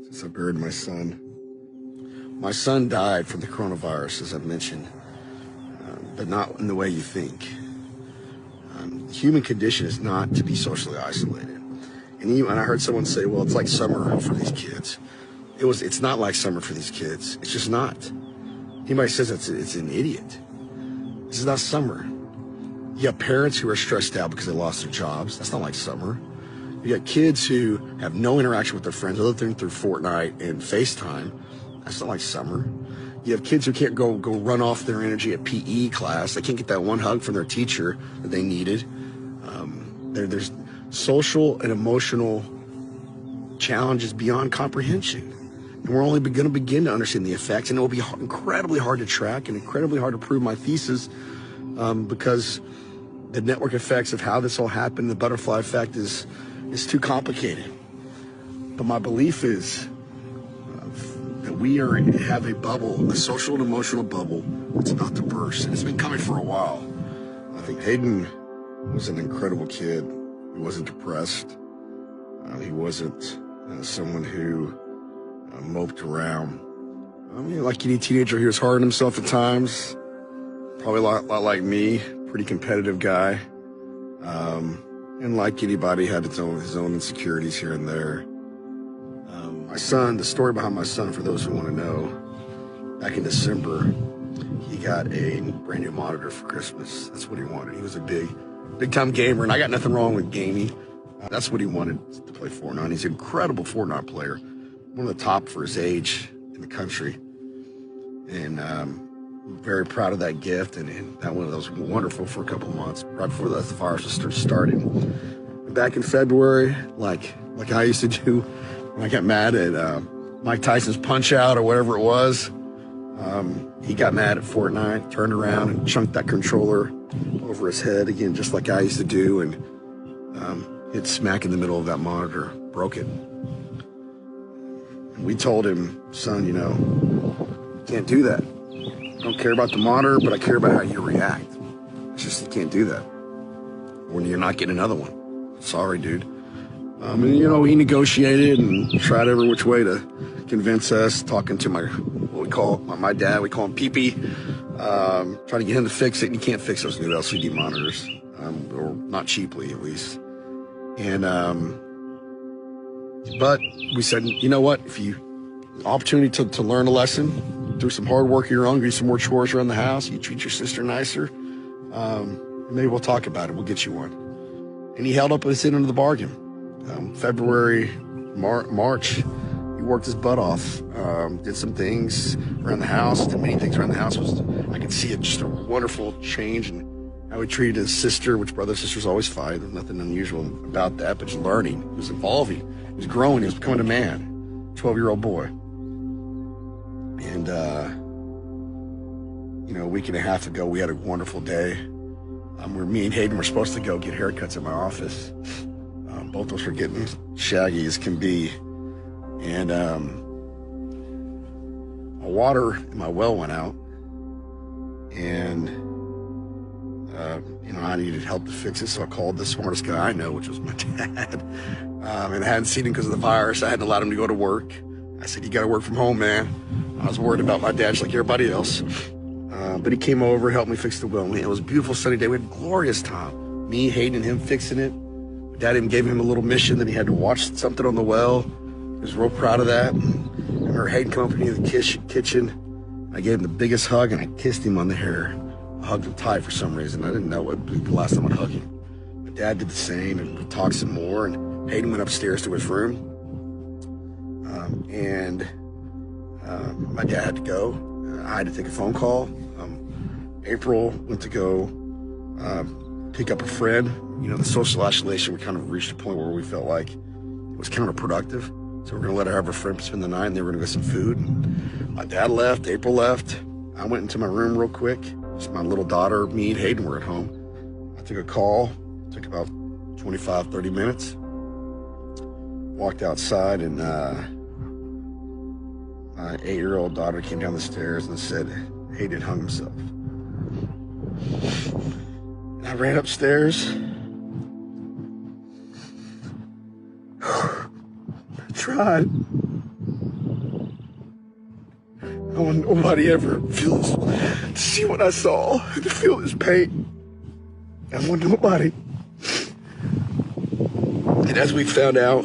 since I buried my son. My son died from the coronavirus, as I mentioned, but not in the way you think. The human condition is not to be socially isolated. And I heard someone say, well, it's like summer for these kids. It's not like summer for these kids. It's just not. Anybody says it's an idiot. This is not summer. You have parents who are stressed out because they lost their jobs. That's not like summer. You got kids who have no interaction with their friends other than through Fortnite and FaceTime. That's not like summer. You have kids who can't go run off their energy at PE class. They can't get that one hug from their teacher that they needed. There's social and emotional challenges beyond comprehension. And we're only going to begin to understand the effects, and it will be incredibly hard to track and incredibly hard to prove my thesis because the network effects of how this all happened, the butterfly effect, is too complicated. But my belief is that we have a bubble, a social and emotional bubble that's about to burst. And it's been coming for a while. I think Hayden was an incredible kid. He wasn't depressed. He wasn't someone who moped around. I mean, like any teenager, he was hard on himself at times. Probably a lot like me, pretty competitive guy. And like anybody, had his own insecurities here and there. My son, the story behind my son, for those who want to know, back in December, he got a brand new monitor for Christmas. That's what he wanted. He was a big time gamer, and I got nothing wrong with gaming. That's what he wanted, to play Fortnite. He's an incredible Fortnite player, one of the top for his age in the country. And I'm very proud of that gift, and that one of those wonderful for a couple of months, right before the virus was starting. And back in February, like I used to do when I got mad at Mike Tyson's Punch-Out or whatever it was, he got mad at Fortnite, turned around and chunked that controller over his head again, just like I used to do, and hit smack in the middle of that monitor, broke it. And we told him, son, you can't do that. I don't care about the monitor, but I care about how you react. It's just, you can't do that. Or you're not getting another one. Sorry, dude. And he negotiated and tried every which way to convince us, talking to my dad, we call him Pee-Pee, trying to get him to fix it, and you can't fix those new LCD monitors, or not cheaply at least. And, but we said, you know what, if you, opportunity to learn a lesson, do some hard work of your own, do some more chores around the house, you treat your sister nicer, maybe we'll talk about it, we'll get you one. And he held up his end of the bargain. February, March, he worked his butt off, did some things around the house, did many things around the house. I could see just a wonderful change in how he treated his sister, which brother and sisters always fight. There's nothing unusual about that, but just learning. He was evolving, he was growing, he was becoming a man, 12-year-old boy. And, a week and a half ago, we had a wonderful day. Me and Hayden were supposed to go get haircuts at my office. Both of us were getting shaggy as can be. And my water in my well went out. And, I needed help to fix it. So I called the smartest guy I know, which was my dad. And I hadn't seen him because of the virus. I hadn't allowed him to go to work. I said, you got to work from home, man. I was worried about my dad just like everybody else. But he came over, helped me fix the well. It was a beautiful sunny day. We had a glorious time. Me, Hayden, and him fixing it. Dad even gave him a little mission that he had to watch something on the well. He was real proud of that. And I remember Hayden come up to me in the kitchen. I gave him the biggest hug, and I kissed him on the hair. I hugged him tight for some reason. I didn't know what the last time I'd hug him. But Dad did the same, and we talked some more. And Hayden went upstairs to his room. My dad had to go. I had to take a phone call. April went to go pick up a friend. The social isolation, we kind of reached a point where we felt like it was counterproductive. So we're going to let her have her friend spend the night, and they were going to get some food. And my dad left, April left. I went into my room real quick. Just my little daughter, me, and Hayden were at home. I took a call, took about 25, 30 minutes. Walked outside, and my 8-year-old daughter came down the stairs and said, Hayden hung himself. And I ran upstairs. I tried. I want nobody ever to see what I saw, to feel this pain. I want nobody. And as we found out,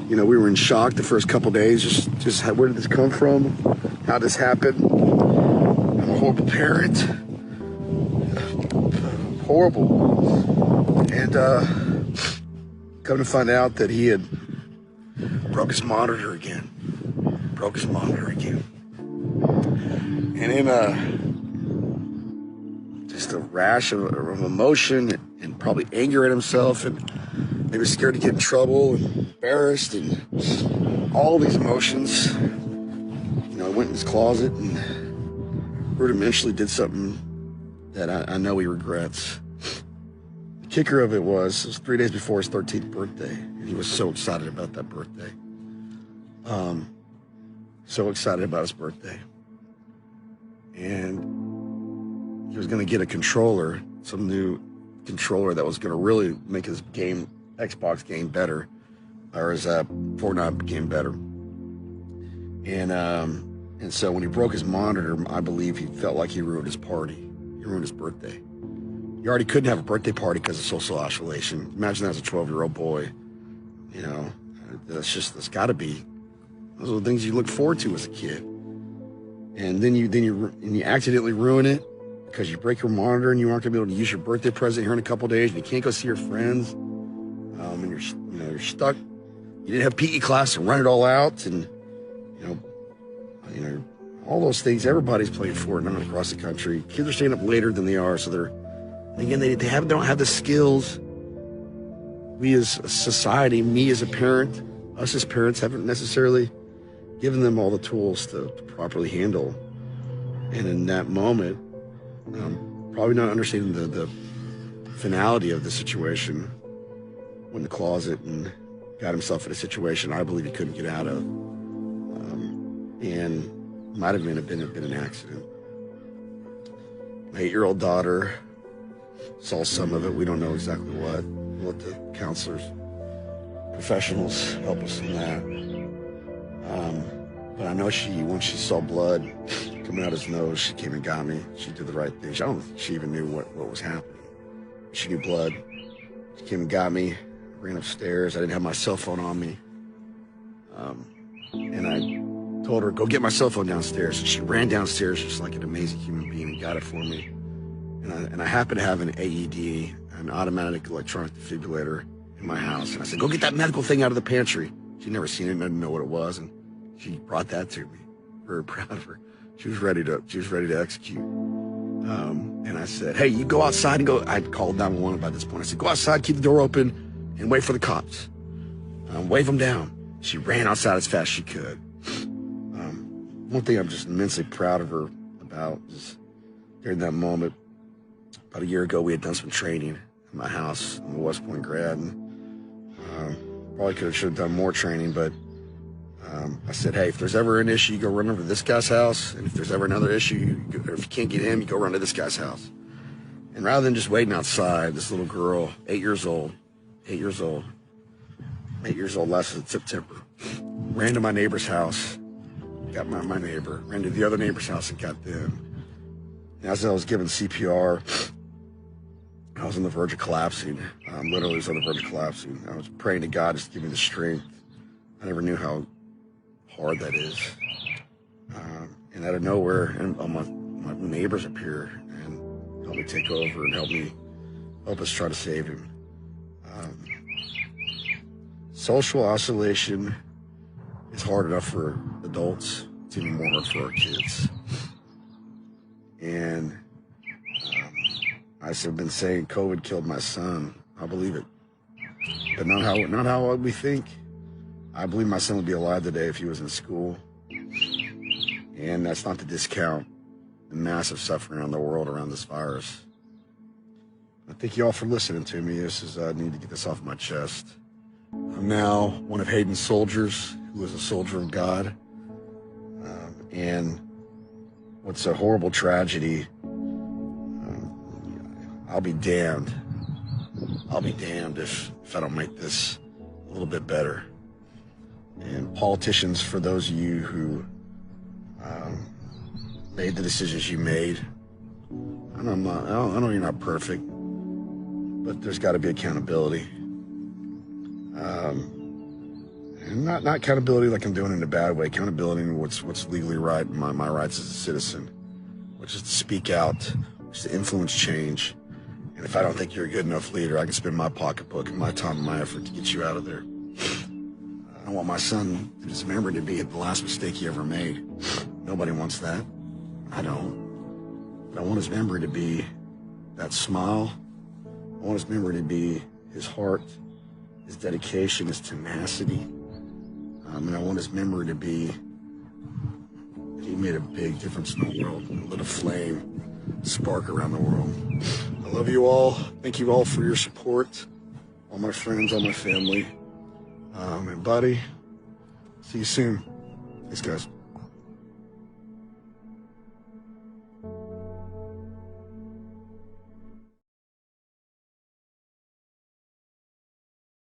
you know, we were in shock the first couple days. Just where did this come from? How this happened? I'm a horrible parent. Horrible. And come to find out that he had broke his monitor again. And in just a rash of emotion and probably anger at himself, and maybe scared to get in trouble and embarrassed and all these emotions, you know, I went in his closet and rudimentally did something that I know he regrets. The kicker of it was 3 days before his 13th birthday, and he was so excited about that birthday. So excited about his birthday. And he was going to get a controller, some new controller that was going to really make his Xbox game better, or his Fortnite game better. And so when he broke his monitor, I believe he felt like he ruined his party. He ruined his birthday. He already couldn't have a birthday party because of social isolation. Imagine that as a 12-year-old boy. You know, that's got to be. Those are the things you look forward to as a kid. And then you accidentally ruin it because you break your monitor and you aren't gonna be able to use your birthday present here in a couple of days, and you can't go see your friends. And you're stuck. You didn't have PE class to run it all out, and you know all those things. Everybody's playing Fortnite across the country. Kids are staying up later than they are, so they don't have the skills. We as a society, me as a parent, us as parents haven't necessarily given them all the tools to properly handle. And in that moment, probably not understanding the finality of the situation, went in the closet and got himself in a situation I believe he couldn't get out of, and might have been an accident. My 8-year-old daughter saw some of it. We don't know exactly what. We'll let the counselors, professionals help us in that. But I know when she saw blood coming out his nose, she came and got me. She did the right thing. I don't think she even knew what was happening. She knew blood. She came and got me, ran upstairs. I didn't have my cell phone on me. And I told her, go get my cell phone downstairs. And she ran downstairs just like an amazing human being and got it for me. And I happen to have an AED, an automatic electronic defibrillator, in my house. And I said, go get that medical thing out of the pantry. She'd never seen it and didn't know what it was. And she brought that to me. Very proud of her. She was ready to execute. And I said, hey, you go outside and go. I'd called 911 by this point. I said, go outside, keep the door open, and wait for the cops. Wave them down. She ran outside as fast as she could. One thing I'm just immensely proud of her about is during that moment, about a year ago, we had done some training at my house. I'm a West Point grad, and probably should have done more training, but I said, hey, if there's ever an issue, you go run over to this guy's house, and if there's ever another issue, or if you can't get him, you go run to this guy's house. And rather than just waiting outside, this little girl, 8 years old last September, ran to my neighbor's house, got my neighbor, ran to the other neighbor's house and got them. And as I was giving CPR, I was on the verge of collapsing. Literally was on the verge of collapsing. I was praying to God just to give me the strength. I never knew how hard that is. And out of nowhere, and my neighbors appear and help me take over and help us try to save him. Social isolation is hard enough for adults. It's even more hard for our kids. And I've been saying COVID killed my son. I believe it, but not how we think. I believe my son would be alive today if he was in school. And that's not to discount the massive suffering around the world around this virus. I thank you all for listening to me. I need to get this off my chest. I'm now one of Hayden's soldiers, who is a soldier of God. And what's a horrible tragedy, I'll be damned. I'll be damned if I don't make this a little bit better. And politicians, for those of you who made the decisions you made. I know you're not perfect, but there's got to be accountability. And not accountability like I'm doing it in a bad way. Accountability in what's legally right, and my rights as a citizen, which is to speak out, which is to influence change. And if I don't think you're a good enough leader, I can spend my pocketbook and my time and my effort to get you out of there. I don't want my son, his memory, to be the last mistake he ever made. Nobody wants that. I don't. But I want his memory to be that smile. I want his memory to be his heart, his dedication, his tenacity. And I want his memory to be that he made a big difference in the world and lit a flame, spark around the world. I love you all. Thank you all for your support. All my friends, all my family. And buddy, see you soon. Thanks, guys.